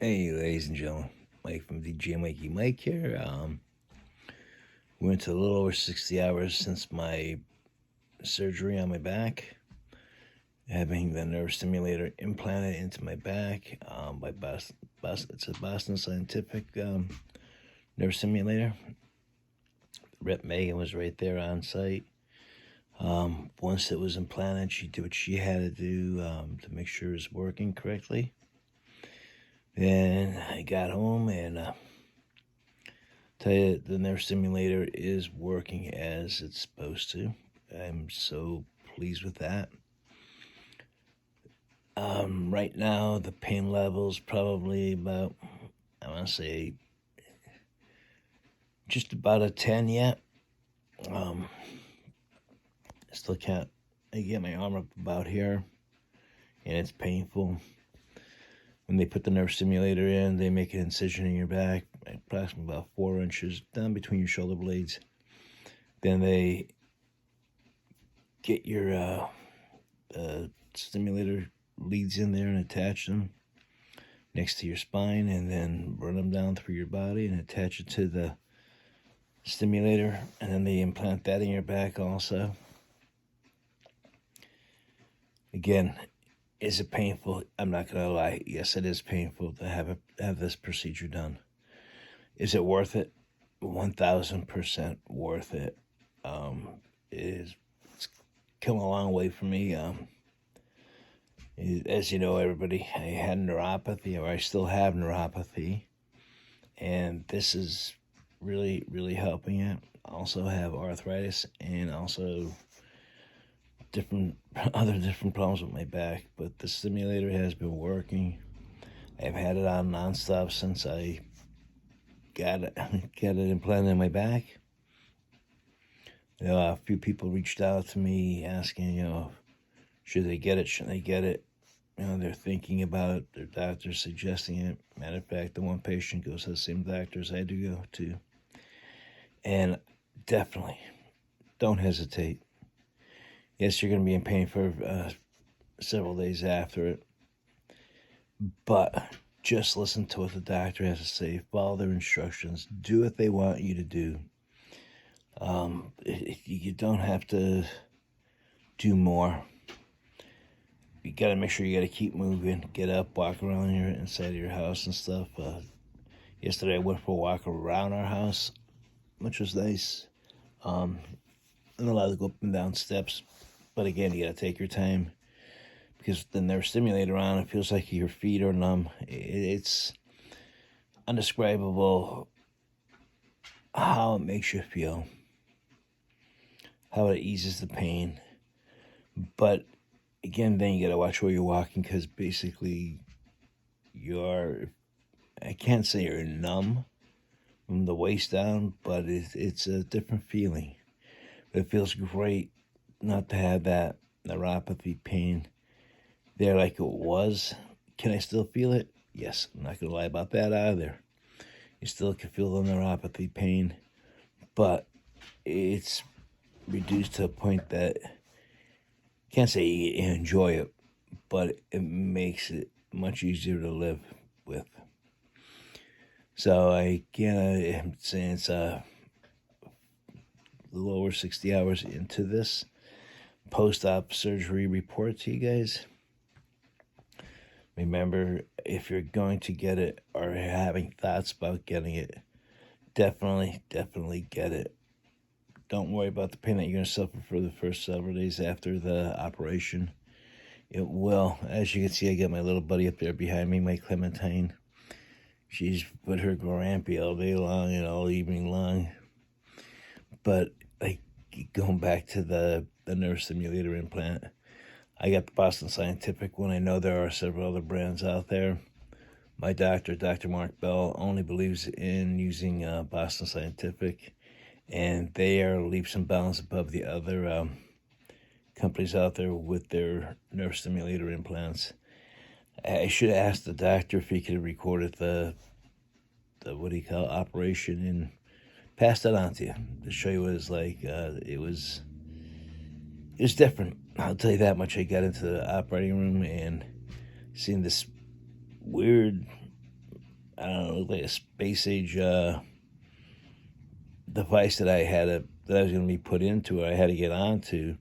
Hey, ladies and gentlemen, Mike from DJ Mikey Mike here. Went to a little over 60 hours since my surgery on my back, having the nerve stimulator implanted into my back by Boston. It's a Boston Scientific nerve stimulator. Rep Megan was right there on site. Once it was implanted, she did what she had to do to make sure it was working correctly. Then I got home and tell you, the nerve stimulator is working as it's supposed to. I'm so pleased with that. Right now, the pain level is probably about, I want to say, just about a 10 yet. I still can't, I get my arm up about here, and it's painful. When they put the nerve stimulator in, they make an incision in your back, approximately about 4 inches down between your shoulder blades. Then they get your stimulator leads in there and attach them next to your spine, and then run them down through your body and attach it to the stimulator, and then they implant that in your back also. Again, is it painful? I'm not gonna lie. Yes, it is painful to have this procedure done. Is it worth it? 1,000% worth it. It's come a long way for me. As you know, everybody, I had neuropathy, or I still have neuropathy, and this is really, really helping it. I also have arthritis and also other different problems with my back, but the stimulator has been working. I've had it on nonstop since I got it implanted in my back. A few people reached out to me asking, should they get it? Shouldn't they get it? They're thinking about it. Their doctor's suggesting it. Matter of fact, the one patient goes to the same doctor as I do go to. And definitely, don't hesitate. Yes, you're going to be in pain for several days after it. But just listen to what the doctor has to say. Follow their instructions. Do what they want you to do. You don't have to do more. You got to make sure you got to keep moving. Get up, walk around inside of your house and stuff. Yesterday I went for a walk around our house, which was nice. I'm allowed to go up and down steps. But again, you got to take your time, because the nerve stimulator on, it feels like your feet are numb. It's undescribable how it makes you feel, how it eases the pain. But again, then you got to watch where you're walking, because basically I can't say you're numb from the waist down, but it's a different feeling. But it feels great not to have that neuropathy pain there like it was. Can I still feel it? Yes, I'm not gonna lie about that either. You still can feel the neuropathy pain, but it's reduced to a point that can't say you enjoy it, but it makes it much easier to live with. So I'm saying it's a little over 60 hours into this post-op surgery report to you guys. Remember, if you're going to get it or having thoughts about getting it, definitely get it. Don't worry about the pain that you're going to suffer for the first several days after the operation. It will. As you can see, I got my little buddy up there behind me, my Clementine. She's with her grampy all day long and all evening long. But going back to the nerve stimulator implant, I got the Boston Scientific one. I know there are several other brands out there. My doctor, Dr. Mark Bell, only believes in using Boston Scientific, and they are leaps and bounds above the other companies out there with their nerve stimulator implants. I should have asked the doctor if he could have recorded the operation and passed that on to you to show you what it's like. It was different. I'll tell you that much. I got into the operating room and seen this weird I don't know, like a space age device that I was going to be put into, or I had to get onto,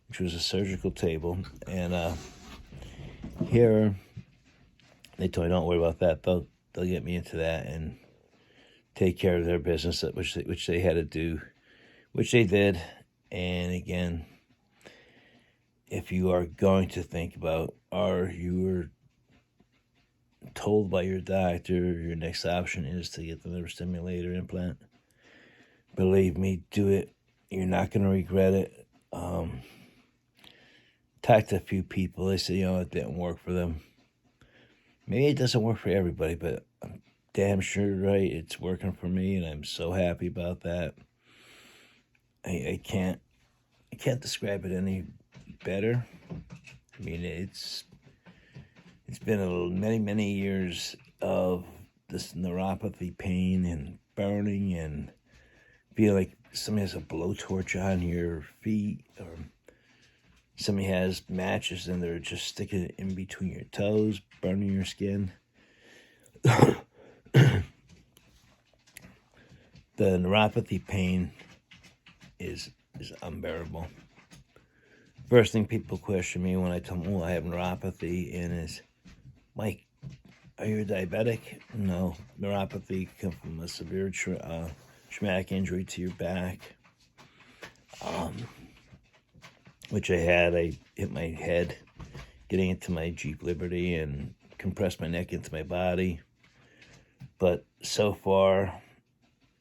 which was a surgical table. And here they told me, don't worry about that. They'll get me into that and take care of their business, which they had to do, which they did. And again, if you are going to think about, or you were told by your doctor your next option is to get the nerve stimulator implant, believe me, do it. You're not going to regret it. Talked to a few people. They said, it didn't work for them. Maybe it doesn't work for everybody, but I'm damn sure right it's working for me, and I'm so happy about that. I can't describe it any better. I mean, it's been many years of this neuropathy pain and burning and feel like somebody has a blowtorch on your feet, or somebody has matches and they're just sticking it in between your toes, burning your skin. The neuropathy pain is unbearable. First thing people question me when I tell them, I have neuropathy, and is, Mike, are you a diabetic? No, neuropathy comes from a severe traumatic injury to your back, which I had. I hit my head getting into my Jeep Liberty and compressed my neck into my body. But so far,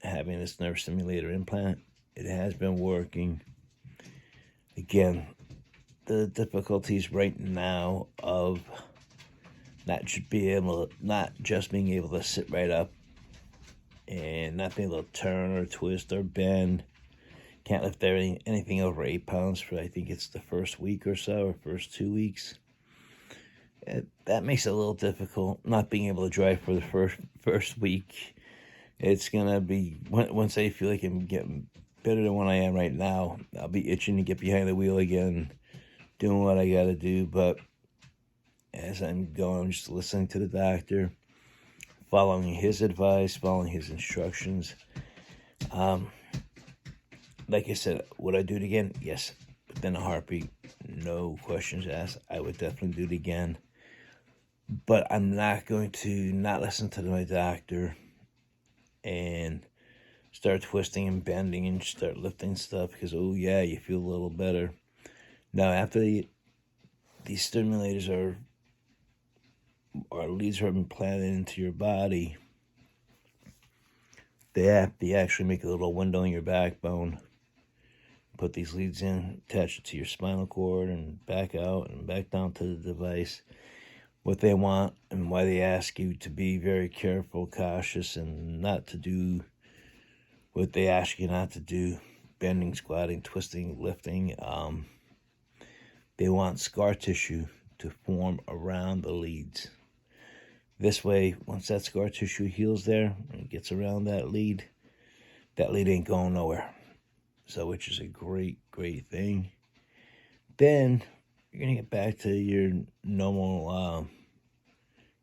having this nerve stimulator implant, it has been working. Again, the difficulties right now of not just being able to sit right up and not being able to turn or twist or bend. Can't lift anything over 8 pounds for, I think it's the first week or so, or first 2 weeks. That makes it a little difficult. Not being able to drive for the first week. It's gonna be, once I feel like I'm getting better than what I am right now, I'll be itching to get behind the wheel again, doing what I gotta do. But as I'm going, I'm just listening to the doctor, following his advice, following his instructions. Like I said, would I do it again? Yes, within a heartbeat, no questions asked. I would definitely do it again. But I'm not going to not listen to my doctor and start twisting and bending and start lifting stuff because, you feel a little better. Now, after these stimulators or leads are implanted into your body, they actually make a little window in your backbone. Put these leads in, attach it to your spinal cord, and back out and back down to the device. What they want and why they ask you to be very careful, cautious, and not to do what they ask you not to do: bending, squatting, twisting, lifting. They want scar tissue to form around the leads. This way, once that scar tissue heals there and gets around that lead ain't going nowhere. So, which is a great thing. Then you're going to get back to your normal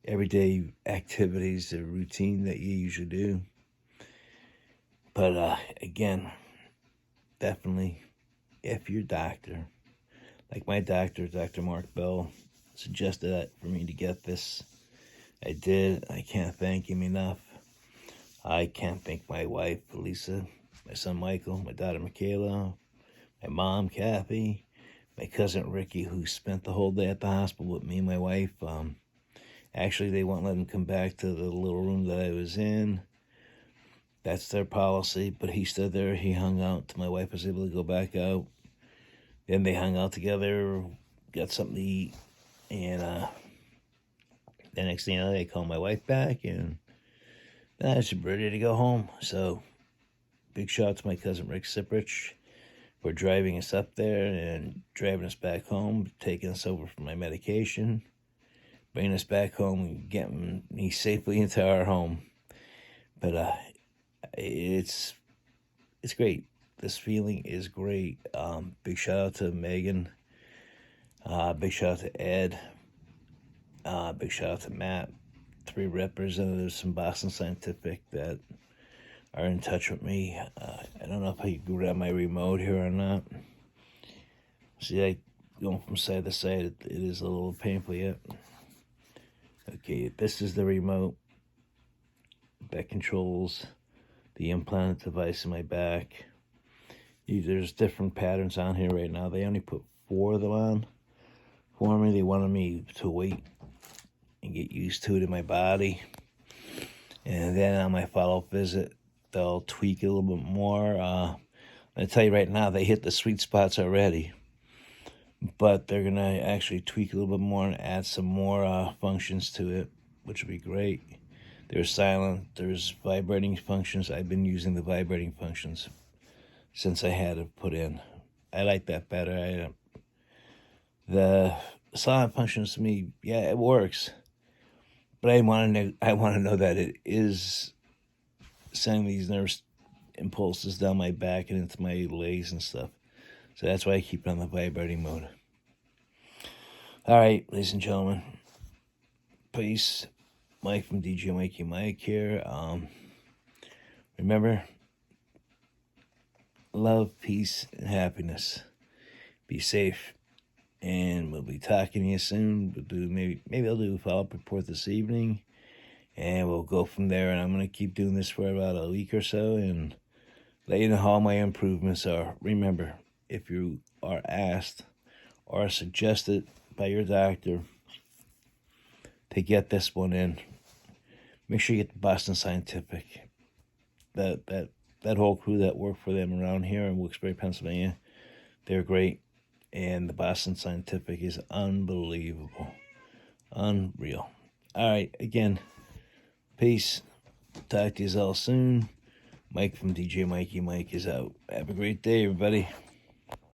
everyday activities, the routine that you usually do. But again, definitely, if your doctor, like my doctor, Dr. Mark Bell, suggested that for me to get this, I did. I can't thank him enough. I can't thank my wife, Lisa, my son, Michael, my daughter, Michaela, my mom, Kathy, my cousin, Ricky, who spent the whole day at the hospital with me and my wife. Actually, they won't let him come back to the little room that I was in. That's their policy, but he stood there. He hung out till my wife was able to go back out. Then they hung out together, got something to eat, and the next thing you know, they called my wife back, and I was ready to go home. So, big shout out to my cousin Rick Siprich for driving us up there and driving us back home, taking us over for my medication, bringing us back home, and getting me safely into our home. But it's great. This feeling is great. Big shout out to Megan. Big shout out to Ed. Big shout out to Matt, 3 representatives from Boston Scientific that are in touch with me. I don't know if I can grab my remote here or not. See, I going from side to side, it is a little painful yet. Okay, this is the remote that controls the implant device in my back. There's different patterns on here right now. They only put 4 of them on for me. They wanted me to wait and get used to it in my body. And then on my follow-up visit, they'll tweak it a little bit more. I tell you right now, they hit the sweet spots already. But they're going to actually tweak a little bit more and add some more functions to it, which would be great. There's silent, there's vibrating functions. I've been using the vibrating functions since I had it put in. I like that better. The silent functions to me, yeah, it works. But I want to know that it is sending these nerve impulses down my back and into my legs and stuff. So that's why I keep it on the vibrating mode. All right, ladies and gentlemen. Peace. Mike from DJ Mikey Mike here. Remember, love, peace, and happiness. Be safe. And we'll be talking to you soon. We'll do maybe I'll do a follow-up report this evening. And we'll go from there. And I'm going to keep doing this for about a week or so and let you know how my improvements are. Remember, if you are asked or suggested by your doctor to get this one in, make sure you get the Boston Scientific. That whole crew that worked for them around here in Wilkes-Barre, Pennsylvania, they're great. And the Boston Scientific is unbelievable. Unreal. All right, again, peace. Talk to you all soon. Mike from DJ Mikey Mike is out. Have a great day, everybody.